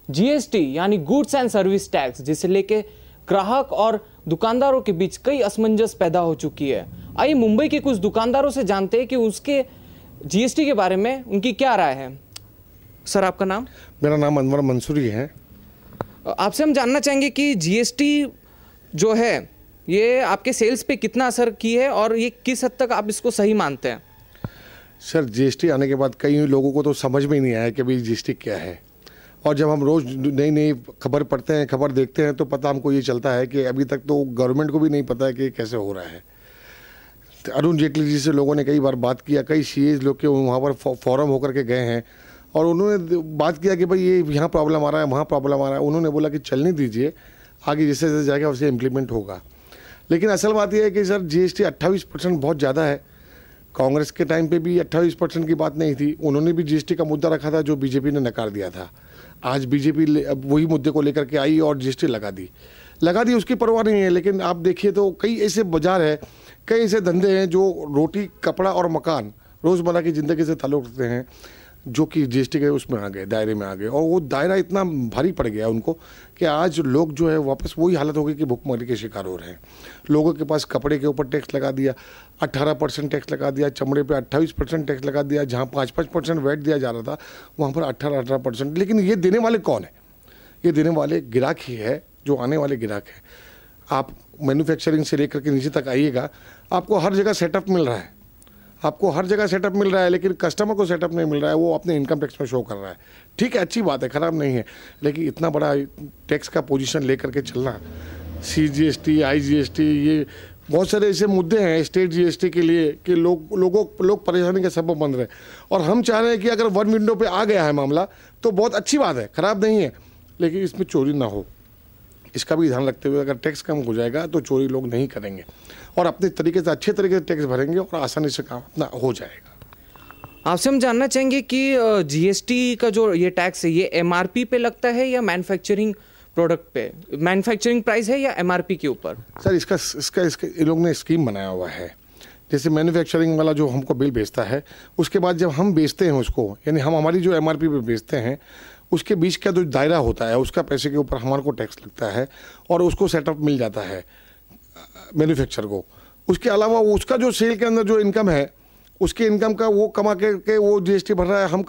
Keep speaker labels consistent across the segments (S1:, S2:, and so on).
S1: GST यानी goods and service tax, जिसे लेके ग्राहक और दुकानदारों के बीच कई असमंजस पैदा हो चुकी है। आइए मुंबई के कुछ दुकानदारों से जानते हैं कि उसके जीएसटी के बारे में उनकी क्या राय है। सर, आपका नाम?
S2: मेरा नाम अनवर मंसूरी है।
S1: आपसे हम जानना चाहेंगे कि जीएसटी जो है ये आपके सेल्स पे कितना असर की है और ये किस हद तक आप इसको सही मानते हैं?
S2: सर, जीएसटी आने के बाद कई लोगों को तो समझ में ही नहीं आया कि भाई जीएसटी क्या है। और जब हम रोज़ नई नई खबर पढ़ते हैं, खबर देखते हैं, तो पता हमको ये चलता है कि अभी तक तो गवर्नमेंट को भी नहीं पता है कि कैसे हो रहा है। अरुण जेटली जी से लोगों ने कई बार बात किया, कई सीएज लोग के वहाँ पर फॉरम होकर के गए हैं और उन्होंने बात किया कि भाई ये यहाँ प्रॉब्लम आ रहा है, वहाँ प्रॉब्लम आ रहा है। उन्होंने बोला कि चलने दीजिए, आगे जैसे जैसे जाएगा वैसे इम्प्लीमेंट होगा। लेकिन असल बात यह है कि सर, जीएसटी 28% बहुत ज़्यादा है। कांग्रेस के टाइम पे भी 28% की बात नहीं थी, उन्होंने भी जीएसटी का मुद्दा रखा था जो बीजेपी ने नकार दिया था। आज बीजेपी वही मुद्दे को लेकर के आई और जीएसटी लगा दी, उसकी परवाह नहीं है। लेकिन आप देखिए तो कई ऐसे बाजार है, कई ऐसे धंधे हैं जो रोटी, कपड़ा और मकान, रोज़मर्रा की ज़िंदगी से ताल्लुक़ रखते हैं, जो कि जीएसटी के उसमें आ गए, दायरे में आ गए। और वो दायरा इतना भारी पड़ गया उनको कि आज लोग जो है वापस वही हालत हो गई कि भुखमरी के शिकार हो रहे हैं। लोगोगों के पास कपड़े के ऊपर टैक्स लगा दिया, 18% टैक्स लगा दिया, चमड़े पे 28% टैक्स लगा दिया, जहाँ 5% वैट दिया जा रहा था वहाँ पर 18%। लेकिन ये देने वाले कौन है? ये देने वाले ग्राहक ही है, जो आने वाले ग्राहक है। आप मैन्युफैक्चरिंग से लेकर के नीचे तक आइएगा, आपको हर जगह सेटअप मिल रहा है, लेकिन कस्टमर को सेटअप नहीं मिल रहा है। वो अपने इनकम टैक्स में शो कर रहा है। ठीक है, अच्छी बात है, ख़राब नहीं है, लेकिन इतना बड़ा टैक्स का पोजीशन लेकर के चलना, CGST, IGST, ये बहुत सारे ऐसे मुद्दे हैं स्टेट जीएसटी के लिए कि लोग परेशानी का सबब बन रहे हैं। और हम चाह रहे हैं कि अगर वन विंडो पे आ गया है मामला तो बहुत अच्छी बात है, ख़राब नहीं है, लेकिन इसमें चोरी ना हो, इसका भी ध्यान रखते हुए अगर टैक्स कम हो जाएगा तो चोरी लोग नहीं करेंगे और अपने तरीके से, अच्छे तरीके से टैक्स भरेंगे और आसानी से काम अपना हो जाएगा।
S1: आपसे हम जानना चाहेंगे कि जीएसटी का जो ये टैक्स है ये MRP पे लगता है या मैन्युफैक्चरिंग प्रोडक्ट पे, मैन्युफैक्चरिंग प्राइस है या MRP के ऊपर?
S2: सर, इसका इन लोग ने स्कीम बनाया हुआ है। जैसे मैन्युफैक्चरिंग वाला जो हमको बिल बेचता है, उसके बाद जब हम बेचते हैं उसको, यानी हम हमारी जो MRP पे बेचते हैं, उसके बीच का जो दायरा होता है उसका पैसे के ऊपर हमारे को टैक्स लगता है और उसको सेटअप मिल जाता है मैन्युफैक्चर को। उसके अलावा उसका जो सेल के अंदर जो इनकम है, उसके इनकम का वो कमा के वो जीएसटी भर रहा है। हम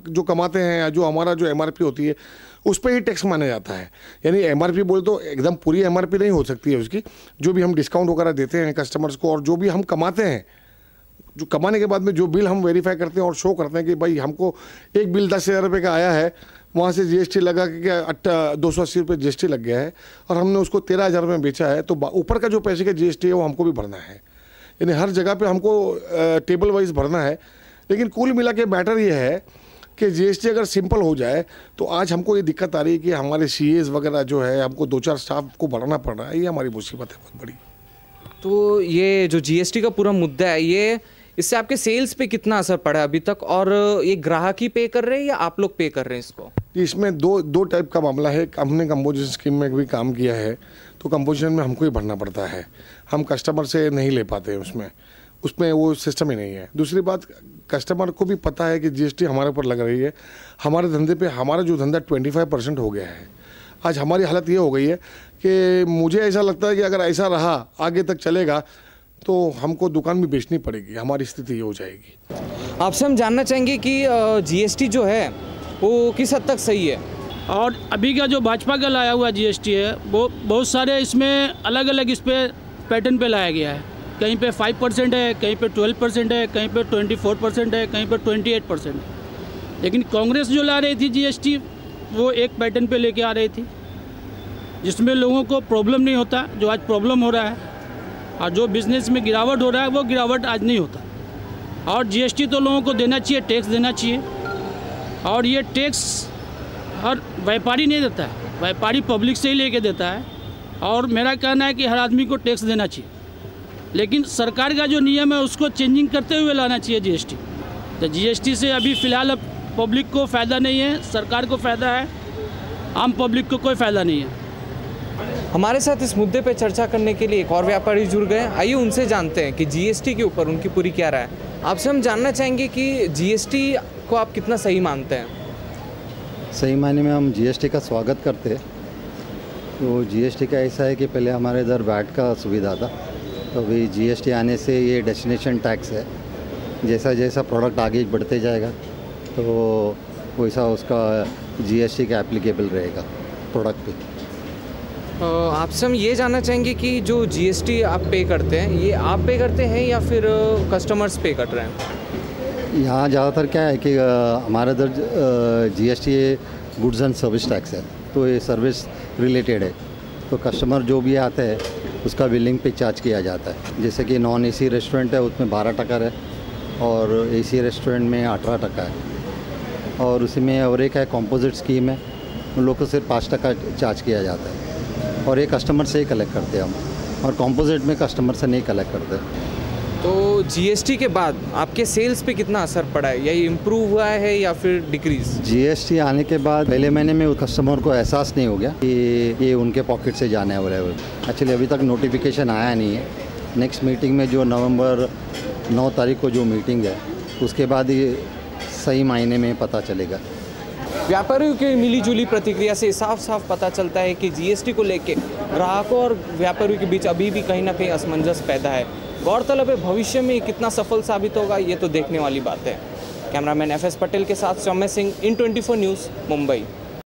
S2: जो कमाते हैं या जो हमारा जो MRP होती है उस पर ही टैक्स माना जाता है। यानी MRP बोले तो एकदम पूरी MRP नहीं हो सकती है उसकी, जो भी हम डिस्काउंट वगैरह देते हैं कस्टमर्स को और जो भी हम कमाते हैं, जो कमाने के बाद में जो बिल हम वेरीफाई करते हैं और शो करते हैं कि भाई हमको एक बिल 10,000 रुपये का आया है, वहाँ से जीएसटी लगा के 280 रुपये जीएसटी लग गया है और हमने उसको 13,000 में बेचा है, तो ऊपर का जो पैसे का जीएसटी है वो हमको भी भरना है। यानी हर जगह पे हमको टेबल वाइज भरना है। लेकिन कुल मिला के मैटर ये है कि जीएसटी अगर सिंपल हो जाए तो आज हमको ये दिक्कत आ रही है कि हमारे CAs वगैरह जो है हमको 2-4 स्टाफ को बढ़ाना पड़ रहा है। ये हमारी मुसीबत है बहुत बड़ी।
S1: तो ये जो जीएसटी का पूरा मुद्दा है, ये इससे आपके सेल्स पे कितना असर पड़ा है अभी तक, और ये ग्राहक ही पे कर रहे हैं या आप लोग पे कर रहे हैं इसको?
S2: इसमें दो टाइप का मामला है। हमने कंपोजिशन स्कीम में भी काम किया है, तो कंपोजिशन में हमको ही भरना पड़ता है, हम कस्टमर से नहीं ले पाते हैं, उसमें वो सिस्टम ही नहीं है। दूसरी बात, कस्टमर को भी पता है कि जीएसटी हमारे ऊपर लग रही है। हमारे धंधे पे, हमारा जो धंधा 25% हो गया है। आज हमारी हालत ये हो गई है कि मुझे ऐसा लगता है कि अगर ऐसा रहा आगे तक चलेगा तो हमको दुकान भी बेचनी पड़ेगी, हमारी स्थिति ये हो जाएगी।
S1: आपसे हम जानना चाहेंगे कि जीएसटी जो है वो किस हद तक सही है?
S3: और अभी का जो भाजपा का लाया हुआ जीएसटी है वो बहुत सारे इसमें अलग अलग इस पे पैटर्न पे लाया गया है। कहीं पे 5% है, कहीं पे 12% है, कहीं पे 24% है, कहीं पे 28% है। लेकिन कांग्रेस जो ला रही थी जीएसटी वो एक पैटर्न पे लेके आ रही थी, जिसमें लोगों को प्रॉब्लम नहीं होता, जो आज प्रॉब्लम हो रहा है। और जो बिज़नेस में गिरावट हो रहा है वो गिरावट आज नहीं होता। और जीएसटी तो लोगों को देना चाहिए, टैक्स देना चाहिए। और ये टैक्स हर व्यापारी नहीं देता है, व्यापारी पब्लिक से ही लेके देता है। और मेरा कहना है कि हर आदमी को टैक्स देना चाहिए, लेकिन सरकार का जो नियम है उसको चेंजिंग करते हुए लाना चाहिए जीएसटी। तो जीएसटी से अभी फ़िलहाल पब्लिक को फ़ायदा नहीं है, सरकार को फ़ायदा है, आम पब्लिक को कोई फ़ायदा नहीं है।
S1: हमारे साथ इस मुद्दे पर चर्चा करने के लिए एक और व्यापारी जुड़ गए। आइए उनसे जानते हैं कि जीएसटी के ऊपर उनकी पूरी क्या राय है। आपसे हम जानना चाहेंगे कि जीएसटी को आप कितना सही मानते हैं?
S4: सही मायने में हम जीएसटी का स्वागत करते हैं। तो जीएसटी का ऐसा है कि पहले हमारे इधर वैट का सुविधा था, तो अभी जीएसटी आने से ये डेस्टिनेशन टैक्स है। जैसा जैसा प्रोडक्ट आगे बढ़ते जाएगा तो वैसा उसका जीएसटी का एप्लीकेबल रहेगा प्रोडक्ट पे।
S1: आपसे हम ये जानना चाहेंगे कि जो जीएसटी आप पे करते हैं, ये आप पे करते हैं या फिर कस्टमर्स पे कर रहे हैं?
S4: यहाँ ज़्यादातर क्या है कि हमारे इधर GST goods and service tax है, तो ये सर्विस रिलेटेड है। तो कस्टमर जो भी आते हैं उसका बिलिंग पे चार्ज किया जाता है। जैसे कि नॉन एसी रेस्टोरेंट है उसमें 12% है और एसी रेस्टोरेंट में 18% है। और उसी में और एक है कॉम्पोजिट स्कीम है, उन लोग को सिर्फ 5% चार्ज किया जाता है और ये कस्टमर से ही कलेक्ट करते हैं हम, और कॉम्पोजिट में कस्टमर से नहीं कलेक्ट करते।
S1: तो जीएसटी के बाद आपके सेल्स पे कितना असर पड़ा है, या ये इम्प्रूव हुआ है या फिर डिक्रीज?
S4: जीएसटी आने के बाद पहले महीने में कस्टमर को एहसास नहीं हो गया कि ये उनके पॉकेट से जाने वाला है। एक्चुअली अभी तक नोटिफिकेशन आया नहीं है। नेक्स्ट मीटिंग में जो नवंबर 9 तारीख को जो मीटिंग है उसके बाद ये सही मायने में पता चलेगा।
S1: व्यापारियों की मिलीजुली प्रतिक्रिया से साफ साफ पता चलता है कि जीएसटी को लेकर ग्राहकों और व्यापारियों के बीच अभी भी कहीं ना कहीं असमंजस पैदा है। गौरतलब है भविष्य में कितना सफल साबित होगा ये तो देखने वाली बात है। कैमरामैन FS पटेल के साथ सौम्य सिंह, IN24 न्यूज़, मुंबई।